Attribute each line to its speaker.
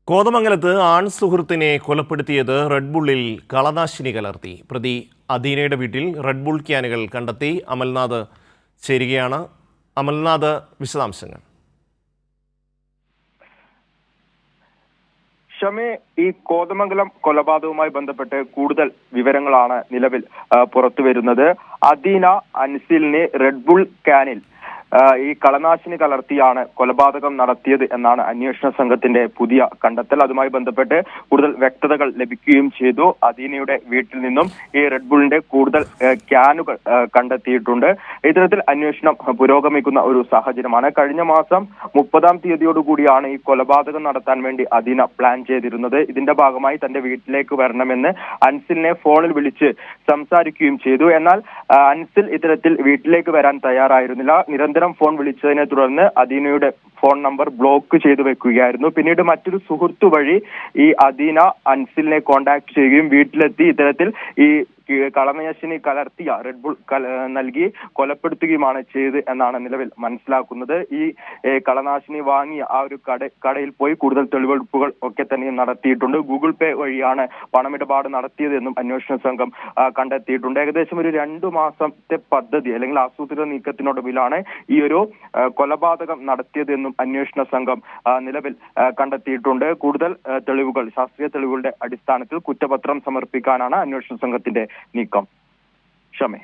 Speaker 1: കോതമംഗലത്ത് ആൺ സുഹൃത്തിനെ കൊലപ്പെടുത്തിയത് റെഡ്ബുള്ളിൽ കളനാശിനി കലർത്തി. പ്രതി അദീനയുടെ വീട്ടിൽ റെഡ്ബുൾ ക്യാനുകൾ കണ്ടെത്തി. അമൽനാഥ് ചേരുകയാണ്. അമൽനാഥ്, വിശദാംശങ്ങൾ.
Speaker 2: ഷമി, ഈ കോതമംഗലം കൊലപാതകവുമായി ബന്ധപ്പെട്ട് കൂടുതൽ വിവരങ്ങളാണ് നിലവിൽ പുറത്തുവരുന്നത്. അദീന അൻസിലിനെ റെഡ്ബുൾ ക്യാനിൽ ഈ കളനാശിനി കലർത്തിയാണ് കൊലപാതകം നടത്തിയത് എന്നാണ് അന്വേഷണ സംഘത്തിന്റെ പുതിയ കണ്ടെത്തൽ. അതുമായി ബന്ധപ്പെട്ട് കൂടുതൽ വ്യക്തതകൾ ലഭിക്കുകയും ചെയ്തു. അദീനയുടെ വീട്ടിൽ നിന്നും ഈ റെഡ്ബുളിന്റെ കൂടുതൽ ക്യാനുകൾ കണ്ടെത്തിയിട്ടുണ്ട്. ഇത്തരത്തിൽ അന്വേഷണം പുരോഗമിക്കുന്ന ഒരു സാഹചര്യമാണ്. കഴിഞ്ഞ മാസം 30-ാം തീയതിയോടുകൂടിയാണ് ഈ കൊലപാതകം നടത്താൻ വേണ്ടി അദീന പ്ലാൻ ചെയ്തിരുന്നത്. ഇതിന്റെ ഭാഗമായി തന്റെ വീട്ടിലേക്ക് വരണമെന്ന് അൻസിലിനെ ഫോണിൽ വിളിച്ച് സംസാരിക്കുകയും ചെയ്തു. എന്നാൽ അൻസിൽ ഇത്തരത്തിൽ വീട്ടിലേക്ക് വരാൻ തയ്യാറായിരുന്നില്ല. നിരന്തരം ഫോൺ വിളിച്ചതിനെ തുടർന്ന് അദീനയുടെ ഫോൺ നമ്പർ ബ്ലോക്ക് ചെയ്തു വെക്കുകയായിരുന്നു. പിന്നീട് മറ്റൊരു സുഹൃത്തു വഴി ഈ അദീന അൻസിലിനെ കോൺടാക്ട് ചെയ്യുകയും വീട്ടിലെത്തി ഇത്തരത്തിൽ ഈ കളനാശിനി കലർത്തിയ റെഡ്ബുൾ നൽകി കൊലപ്പെടുത്തുകയുമാണ് ചെയ്ത് എന്നാണ് നിലവിൽ മനസ്സിലാക്കുന്നത്. ഈ കളനാശിനി വാങ്ങിയ ആ ഒരു കടയിൽ പോയി കൂടുതൽ തെളിവെടുപ്പുകൾ ഒക്കെ തന്നെ നടത്തിയിട്ടുണ്ട്. ഗൂഗിൾ പേ വഴിയാണ് പണമിടപാട് നടത്തിയതെന്നും അന്വേഷണ സംഘം കണ്ടെത്തിയിട്ടുണ്ട്. ഏകദേശം ഒരു 2 മാസത്തെ പദ്ധതി അല്ലെങ്കിൽ ആസൂത്രിത നീക്കത്തിനൊടുവിലാണ് ഈ ഒരു കൊലപാതകം നടത്തിയതെന്നും അന്വേഷണ സംഘം നിലവിൽ കണ്ടെത്തിയിട്ടുണ്ട്. കൂടുതൽ തെളിവുകൾ, ശാസ്ത്രീയ തെളിവുകളുടെ അടിസ്ഥാനത്തിൽ കുറ്റപത്രം സമർപ്പിക്കാനാണ് അന്വേഷണ സംഘത്തിന്റെ നീക്കം. ഷമേ.